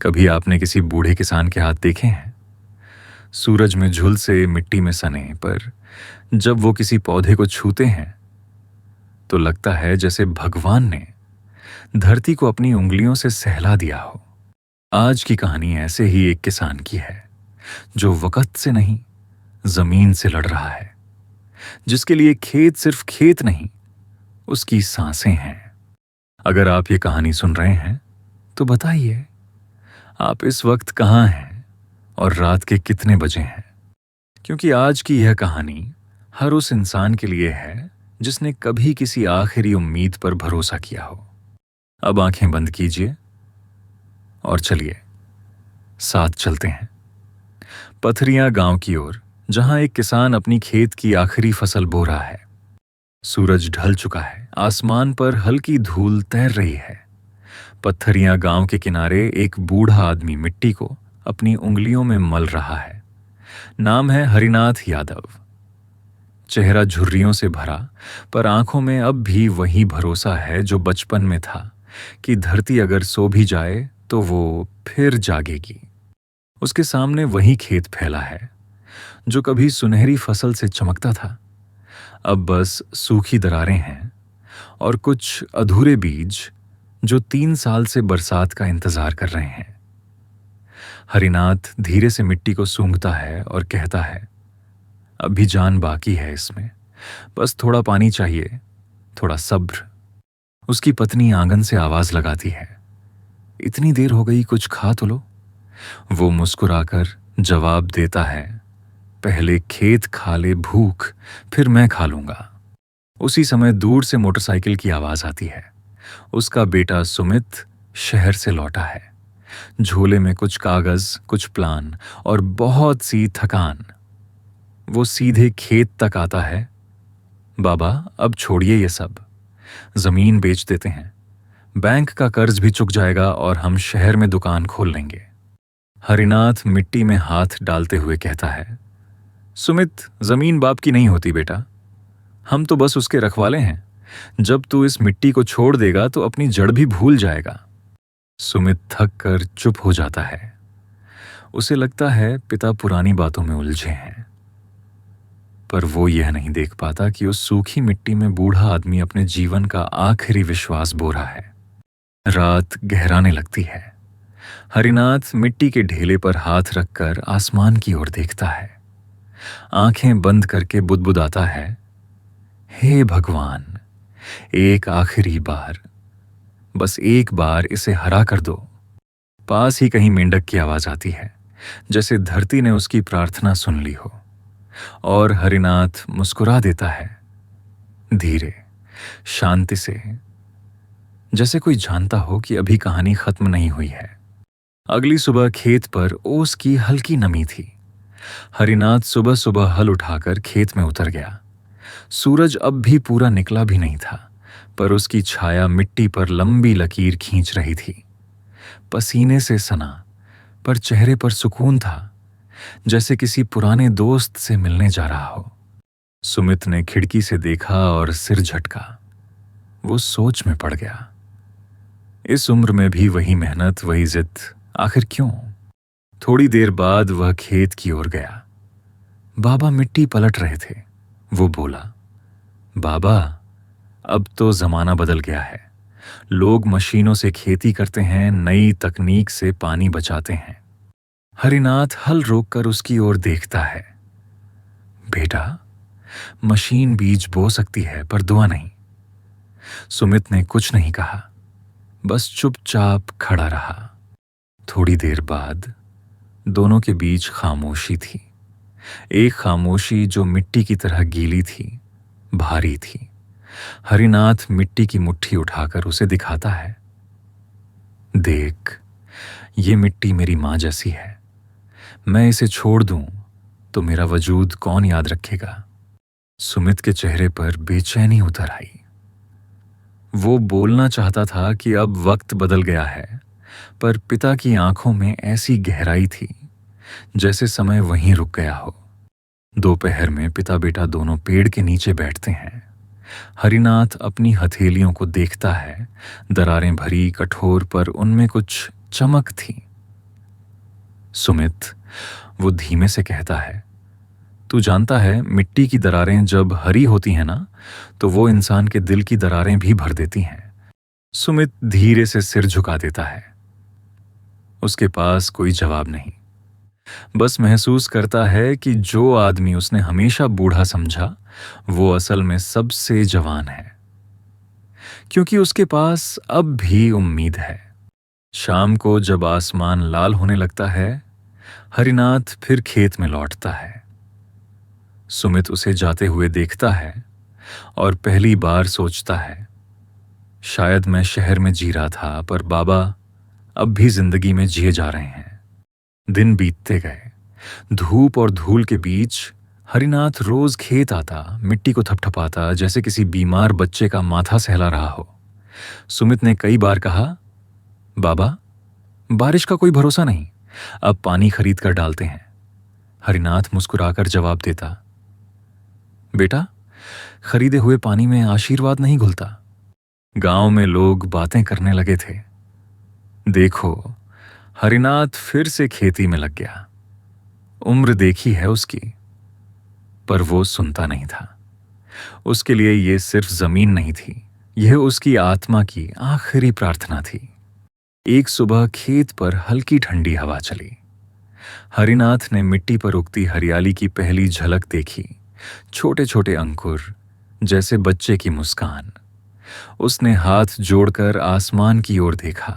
कभी आपने किसी बूढ़े किसान के हाथ देखे हैं? सूरज में झुलसे, मिट्टी में सने, पर जब वो किसी पौधे को छूते हैं तो लगता है जैसे भगवान ने धरती को अपनी उंगलियों से सहला दिया हो। आज की कहानी ऐसे ही एक किसान की है जो वक्त से नहीं, जमीन से लड़ रहा है, जिसके लिए खेत सिर्फ खेत नहीं, उसकी सांसें हैं। अगर आप ये कहानी सुन रहे हैं तो बताइए, आप इस वक्त कहाँ हैं और रात के कितने बजे हैं? क्योंकि आज की यह कहानी हर उस इंसान के लिए है जिसने कभी किसी आखिरी उम्मीद पर भरोसा किया हो। अब आंखें बंद कीजिए और चलिए साथ चलते हैं पथरियां गांव की ओर, जहां एक किसान अपनी खेत की आखिरी फसल बो रहा है। सूरज ढल चुका है, आसमान पर हल्की धूल तैर रही है। पथरियां गांव के किनारे एक बूढ़ा आदमी मिट्टी को अपनी उंगलियों में मल रहा है। नाम है हरिनाथ यादव। चेहरा झुर्रियों से भरा, पर आंखों में अब भी वही भरोसा है जो बचपन में था कि धरती अगर सो भी जाए तो वो फिर जागेगी। उसके सामने वही खेत फैला है जो कभी सुनहरी फसल से चमकता था। अब बस सूखी दरारें हैं और कुछ अधूरे बीज जो 3 साल से बरसात का इंतजार कर रहे हैं। हरिनाथ धीरे से मिट्टी को सूंघता है और कहता है, अभी जान बाकी है इसमें, बस थोड़ा पानी चाहिए, थोड़ा सब्र। उसकी पत्नी आंगन से आवाज लगाती है, इतनी देर हो गई, कुछ खा तो लो। वो मुस्कुराकर जवाब देता है, पहले खेत खा ले भूख, फिर मैं खा लूंगा। उसी समय दूर से मोटरसाइकिल की आवाज आती है। उसका बेटा सुमित शहर से लौटा है। झोले में कुछ कागज, कुछ प्लान और बहुत सी थकान। वो सीधे खेत तक आता है। बाबा, अब छोड़िए ये सब, जमीन बेच देते हैं, बैंक का कर्ज भी चुक जाएगा और हम शहर में दुकान खोल लेंगे। हरिनाथ मिट्टी में हाथ डालते हुए कहता है, सुमित, जमीन बाप की नहीं होती बेटा, हम तो बस उसके रखवाले हैं। जब तू इस मिट्टी को छोड़ देगा तो अपनी जड़ भी भूल जाएगा। सुमित थक कर चुप हो जाता है। उसे लगता है पिता पुरानी बातों में उलझे हैं, पर वो यह नहीं देख पाता कि उस सूखी मिट्टी में बूढ़ा आदमी अपने जीवन का आखिरी विश्वास बो रहा है। रात गहराने लगती है। हरिनाथ मिट्टी के ढेले पर हाथ रखकर आसमान की ओर देखता है। आंखें बंद करके बुदबुदाता है, हे भगवान, एक आखिरी बार, बस एक बार इसे हरा कर दो। पास ही कहीं मेंढक की आवाज आती है, जैसे धरती ने उसकी प्रार्थना सुन ली हो, और हरिनाथ मुस्कुरा देता है, धीरे, शांति से, जैसे कोई जानता हो कि अभी कहानी खत्म नहीं हुई है। अगली सुबह खेत पर ओस की हल्की नमी थी। हरिनाथ सुबह सुबह हल उठाकर खेत में उतर गया। सूरज अब भी पूरा निकला भी नहीं था, पर उसकी छाया मिट्टी पर लंबी लकीर खींच रही थी। पसीने से सना, पर चेहरे पर सुकून था, जैसे किसी पुराने दोस्त से मिलने जा रहा हो। सुमित ने खिड़की से देखा और सिर झटका। वो सोच में पड़ गया। इस उम्र में भी वही मेहनत, वही जिद, आखिर क्यों? थोड़ी देर बाद वह खेत की ओर गया। बाबा मिट्टी पलट रहे थे। वो बोला, बाबा, अब तो जमाना बदल गया है। लोग मशीनों से खेती करते हैं, नई तकनीक से पानी बचाते हैं। हरिनाथ हल रोककर उसकी ओर देखता है। बेटा, मशीन बीज बो सकती है, पर दुआ नहीं। सुमित ने कुछ नहीं कहा, बस चुपचाप खड़ा रहा। थोड़ी देर बाद दोनों के बीच खामोशी थी। एक खामोशी जो मिट्टी की तरह गीली थी, भारी थी। हरिनाथ मिट्टी की मुट्ठी उठाकर उसे दिखाता है, देख, ये मिट्टी मेरी मां जैसी है। मैं इसे छोड़ दूं तो मेरा वजूद कौन याद रखेगा? सुमित के चेहरे पर बेचैनी उतर आई। वो बोलना चाहता था कि अब वक्त बदल गया है, पर पिता की आंखों में ऐसी गहराई थी जैसे समय वहीं रुक गया हो। दोपहर में पिता बेटा दोनों पेड़ के नीचे बैठते हैं। हरिनाथ अपनी हथेलियों को देखता है, दरारें भरी, कठोर, पर उनमें कुछ चमक थी। सुमित, वो धीमे से कहता है, तू जानता है मिट्टी की दरारें जब हरी होती हैं ना, तो वो इंसान के दिल की दरारें भी भर देती हैं। सुमित धीरे से सिर झुका देता है। उसके पास कोई जवाब नहीं, बस महसूस करता है कि जो आदमी उसने हमेशा बूढ़ा समझा वो असल में सबसे जवान है, क्योंकि उसके पास अब भी उम्मीद है। शाम को जब आसमान लाल होने लगता है, हरिनाथ फिर खेत में लौटता है। सुमित उसे जाते हुए देखता है और पहली बार सोचता है, शायद मैं शहर में जी रहा था, पर बाबा अब भी जिंदगी में जिए जा रहे हैं। दिन बीतते गए। धूप और धूल के बीच हरिनाथ रोज खेत आता, मिट्टी को थपथपाता जैसे किसी बीमार बच्चे का माथा सहला रहा हो। सुमित ने कई बार कहा, बाबा, बारिश का कोई भरोसा नहीं, अब पानी खरीद कर डालते हैं। हरिनाथ मुस्कुराकर जवाब देता, बेटा, खरीदे हुए पानी में आशीर्वाद नहीं घुलता। गांव में लोग बातें करने लगे थे। देखो, हरिनाथ फिर से खेती में लग गया। उम्र देखी है उसकी, पर वो सुनता नहीं था। उसके लिए ये सिर्फ जमीन नहीं थी, यह उसकी आत्मा की आखिरी प्रार्थना थी। एक सुबह खेत पर हल्की ठंडी हवा चली। हरिनाथ ने मिट्टी पर उगती हरियाली की पहली झलक देखी। छोटे छोटे अंकुर, जैसे बच्चे की मुस्कान। उसने हाथ जोड़कर आसमान की ओर देखा।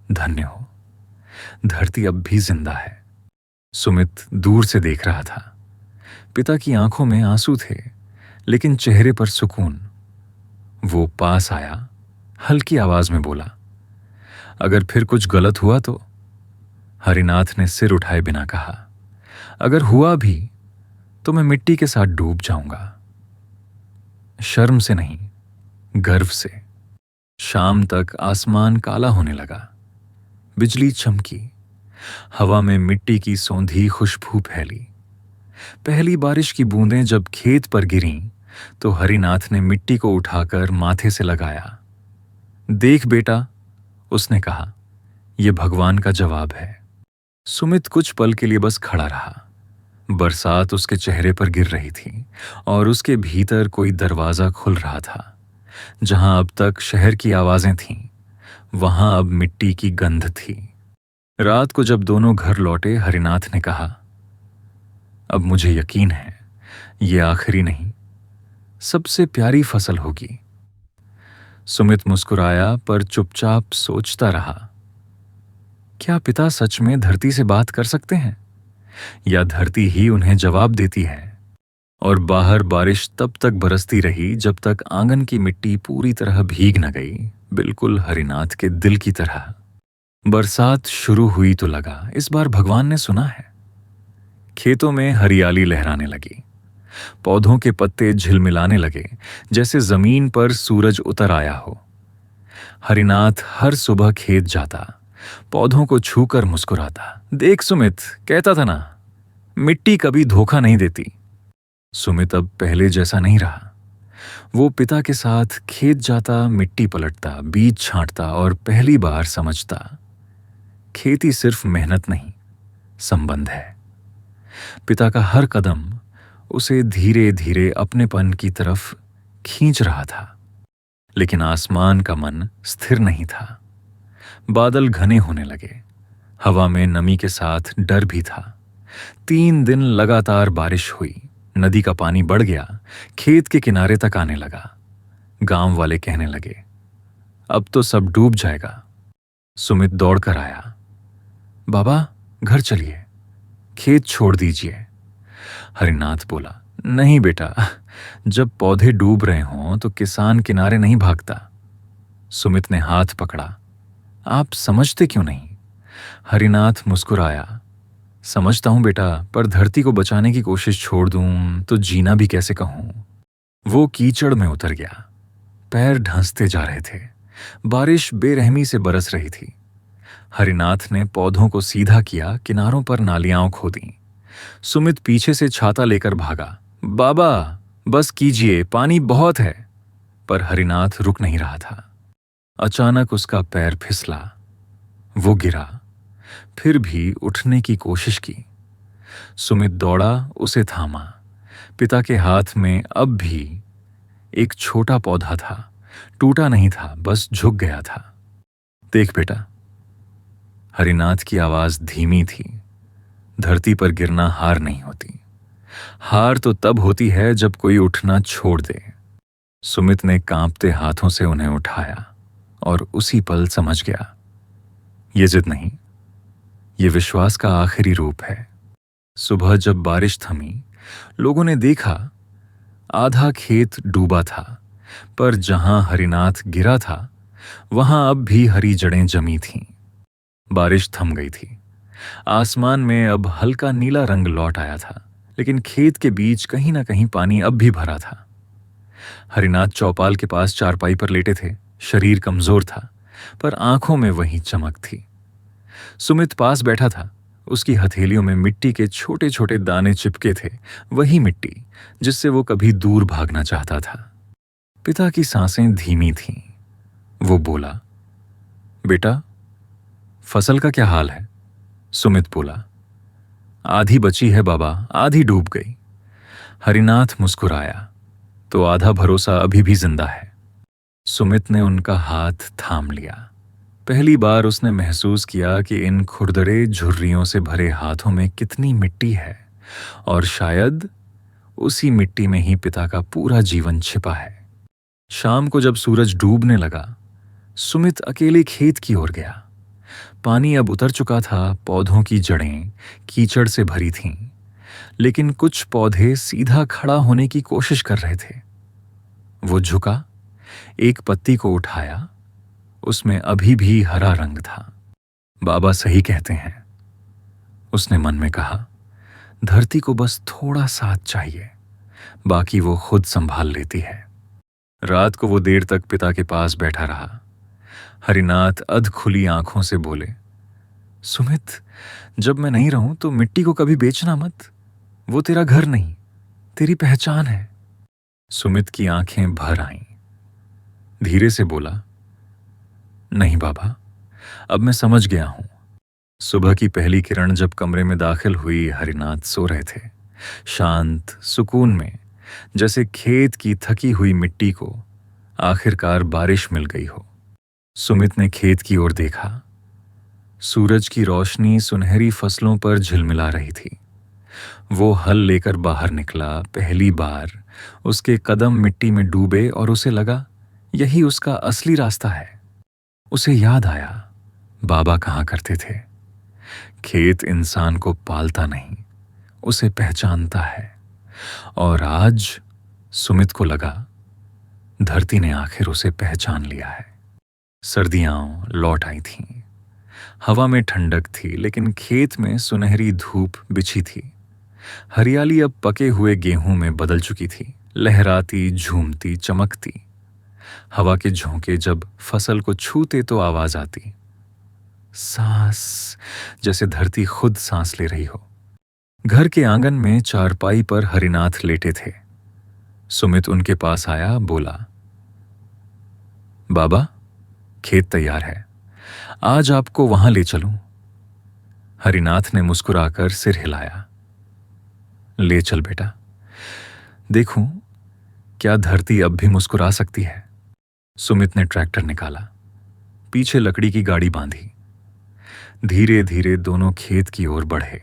धन्य हो, धरती अब भी जिंदा है। सुमित दूर से देख रहा था। पिता की आंखों में आंसू थे, लेकिन चेहरे पर सुकून। वो पास आया, हल्की आवाज में बोला, अगर फिर कुछ गलत हुआ तो? हरिनाथ ने सिर उठाए बिना कहा, अगर हुआ भी तो मैं मिट्टी के साथ डूब जाऊंगा। शर्म से नहीं, गर्व से। शाम तक आसमान काला होने लगा। बिजली चमकी। हवा में मिट्टी की सौंधी खुशबू फैली। पहली बारिश की बूंदें जब खेत पर गिरीं, तो हरिनाथ ने मिट्टी को उठाकर माथे से लगाया। देख बेटा, उसने कहा, यह भगवान का जवाब है। सुमित कुछ पल के लिए बस खड़ा रहा। बरसात उसके चेहरे पर गिर रही थी और उसके भीतर कोई दरवाजा खुल रहा था। जहां अब तक शहर की आवाजें थीं, वहां अब मिट्टी की गंध थी। रात को जब दोनों घर लौटे, हरिनाथ ने कहा, अब मुझे यकीन है ये आखिरी नहीं, सबसे प्यारी फसल होगी। सुमित मुस्कुराया, पर चुपचाप सोचता रहा, क्या पिता सच में धरती से बात कर सकते हैं, या धरती ही उन्हें जवाब देती है? और बाहर बारिश तब तक बरसती रही जब तक आंगन की मिट्टी पूरी तरह भीग न गई, बिल्कुल हरिनाथ के दिल की तरह। बरसात शुरू हुई तो लगा इस बार भगवान ने सुना है। खेतों में हरियाली लहराने लगी। पौधों के पत्ते झिलमिलाने लगे, जैसे जमीन पर सूरज उतर आया हो। हरिनाथ हर सुबह खेत जाता, पौधों को छूकर मुस्कुराता। देख सुमित, कहता था ना, मिट्टी कभी धोखा नहीं देती। सुमित अब पहले जैसा नहीं रहा। वो पिता के साथ खेत जाता, मिट्टी पलटता, बीज छांटता और पहली बार समझता, खेती सिर्फ मेहनत नहीं, संबंध है। पिता का हर कदम उसे धीरे धीरे अपनेपन की तरफ खींच रहा था। लेकिन आसमान का मन स्थिर नहीं था। बादल घने होने लगे। हवा में नमी के साथ डर भी था। 3 दिन लगातार बारिश हुई। नदी का पानी बढ़ गया, खेत के किनारे तक आने लगा। गांव वाले कहने लगे, अब तो सब डूब जाएगा। सुमित दौड़कर आया, बाबा, घर चलिए, खेत छोड़ दीजिए। हरिनाथ बोला, नहीं बेटा, जब पौधे डूब रहे हों तो किसान किनारे नहीं भागता। सुमित ने हाथ पकड़ा, आप समझते क्यों नहीं? हरिनाथ मुस्कुराया, समझता हूं बेटा, पर धरती को बचाने की कोशिश छोड़ दूं तो जीना भी कैसे कहूं। वो कीचड़ में उतर गया। पैर ढंसते जा रहे थे। बारिश बेरहमी से बरस रही थी। हरिनाथ ने पौधों को सीधा किया, किनारों पर नालियां खोदी। सुमित पीछे से छाता लेकर भागा, बाबा बस कीजिए, पानी बहुत है। पर हरिनाथ रुक नहीं रहा था। अचानक उसका पैर फिसला। वो गिरा। फिर भी उठने की कोशिश की। सुमित दौड़ा, उसे थामा। पिता के हाथ में अब भी एक छोटा पौधा था। टूटा नहीं था, बस झुक गया था। देख बेटा, हरिनाथ की आवाज धीमी थी। धरती पर गिरना हार नहीं होती। हार तो तब होती है जब कोई उठना छोड़ दे। सुमित ने कांपते हाथों से उन्हें उठाया और उसी पल समझ गया, ये जिद नहीं, ये विश्वास का आखिरी रूप है। सुबह जब बारिश थमी, लोगों ने देखा आधा खेत डूबा था, पर जहां हरिनाथ गिरा था वहां अब भी हरी जड़ें जमी थीं। बारिश थम गई थी। आसमान में अब हल्का नीला रंग लौट आया था, लेकिन खेत के बीच कहीं ना कहीं पानी अब भी भरा था। हरिनाथ चौपाल के पास चारपाई पर लेटे थे। शरीर कमजोर था, पर आंखों में वही चमक थी। सुमित पास बैठा था। उसकी हथेलियों में मिट्टी के छोटे छोटे दाने चिपके थे, वही मिट्टी जिससे वो कभी दूर भागना चाहता था। पिता की सांसें धीमी थीं। वो बोला, बेटा, फसल का क्या हाल है? सुमित बोला, आधी बची है बाबा, आधी डूब गई। हरिनाथ मुस्कुराया, तो आधा भरोसा अभी भी जिंदा है। सुमित ने उनका हाथ थाम लिया। पहली बार उसने महसूस किया कि इन खुरदरे झुर्रियों से भरे हाथों में कितनी मिट्टी है, और शायद उसी मिट्टी में ही पिता का पूरा जीवन छिपा है। शाम को जब सूरज डूबने लगा, सुमित अकेले खेत की ओर गया। पानी अब उतर चुका था, पौधों की जड़ें कीचड़ से भरी थीं, लेकिन कुछ पौधे सीधा खड़ा होने की कोशिश कर रहे थे। वो झुका, एक पत्ती को उठाया। उसमें अभी भी हरा रंग था। बाबा सही कहते हैं, उसने मन में कहा। धरती को बस थोड़ा साथ चाहिए, बाकी वो खुद संभाल लेती है। रात को वो देर तक पिता के पास बैठा रहा। हरिनाथ अध खुली आंखों से बोले, सुमित, जब मैं नहीं रहूं तो मिट्टी को कभी बेचना मत। वो तेरा घर नहीं, तेरी पहचान है। सुमित की आंखें भर आईं। धीरे से बोला, नहीं बाबा, अब मैं समझ गया हूं। सुबह की पहली किरण जब कमरे में दाखिल हुई, हरिनाथ सो रहे थे, शांत सुकून में, जैसे खेत की थकी हुई मिट्टी को आखिरकार बारिश मिल गई हो। सुमित ने खेत की ओर देखा। सूरज की रोशनी सुनहरी फसलों पर झिलमिला रही थी। वो हल लेकर बाहर निकला। पहली बार उसके कदम मिट्टी में डूबे और उसे लगा यही उसका असली रास्ता है। उसे याद आया, बाबा कहा करते थे, खेत इंसान को पालता नहीं, उसे पहचानता है। और आज सुमित को लगा धरती ने आखिर उसे पहचान लिया है। सर्दियां लौट आई थीं। हवा में ठंडक थी, लेकिन खेत में सुनहरी धूप बिछी थी। हरियाली अब पके हुए गेहूं में बदल चुकी थी, लहराती, झूमती, चमकती। हवा के झोंके जब फसल को छूते तो आवाज आती, सांस, जैसे धरती खुद सांस ले रही हो। घर के आंगन में चारपाई पर हरिनाथ लेटे थे। सुमित उनके पास आया, बोला, बाबा, खेत तैयार है, आज आपको वहां ले चलूं? हरिनाथ ने मुस्कुराकर सिर हिलाया। ले चल बेटा, देखूं क्या धरती अब भी मुस्कुरा सकती है। सुमित ने ट्रैक्टर निकाला, पीछे लकड़ी की गाड़ी बांधी। धीरे धीरे दोनों खेत की ओर बढ़े।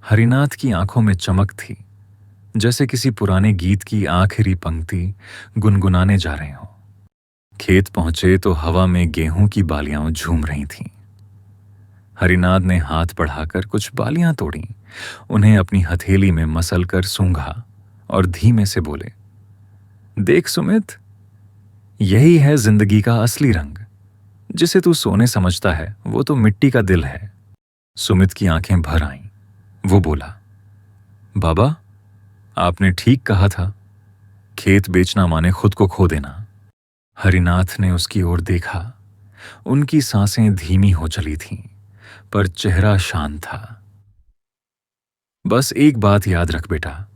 हरिनाथ की आंखों में चमक थी, जैसे किसी पुराने गीत की आखिरी पंक्ति गुनगुनाने जा रहे हों। खेत पहुंचे तो हवा में गेहूं की बालियां झूम रही थीं। हरिनाथ ने हाथ बढ़ाकर कुछ बालियां तोड़ी, उन्हें अपनी हथेली में मसल कर सूंघा और धीमे से बोले, देख सुमित, यही है जिंदगी का असली रंग। जिसे तू सोने समझता है वो तो मिट्टी का दिल है। सुमित की आंखें भर आईं। वो बोला, बाबा, आपने ठीक कहा था, खेत बेचना माने खुद को खो देना। हरिनाथ ने उसकी ओर देखा। उनकी सांसें धीमी हो चली थीं, पर चेहरा शांत था। बस एक बात याद रख बेटा,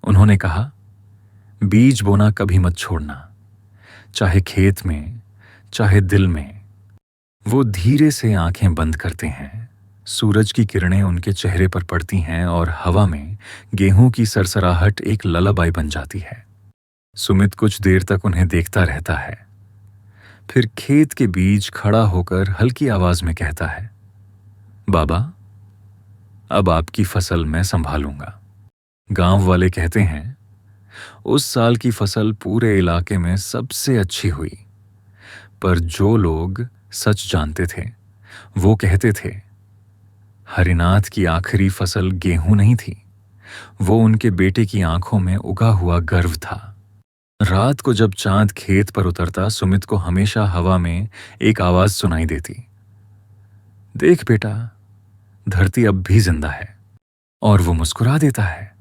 उन्होंने कहा, बीज बोना कभी मत छोड़ना, चाहे खेत में, चाहे दिल में। वो धीरे से आंखें बंद करते हैं। सूरज की किरणें उनके चेहरे पर पड़ती हैं और हवा में गेहूं की सरसराहट एक ललाबाई बन जाती है। सुमित कुछ देर तक उन्हें देखता रहता है, फिर खेत के बीच खड़ा होकर हल्की आवाज में कहता है, बाबा, अब आपकी फसल मैं संभालूंगा। गांव वाले कहते हैं उस साल की फसल पूरे इलाके में सबसे अच्छी हुई, पर जो लोग सच जानते थे वो कहते थे हरिनाथ की आखिरी फसल गेहूं नहीं थी, वो उनके बेटे की आंखों में उगा हुआ गर्व था। रात को जब चांद खेत पर उतरता, सुमित को हमेशा हवा में एक आवाज सुनाई देती, देख बेटा, धरती अब भी जिंदा है। और वो मुस्कुरा देता है,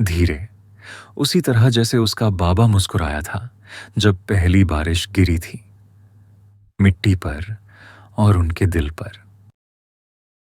धीरे, उसी तरह जैसे उसका बाबा मुस्कुराया था जब पहली बारिश गिरी थी, मिट्टी पर और उनके दिल पर।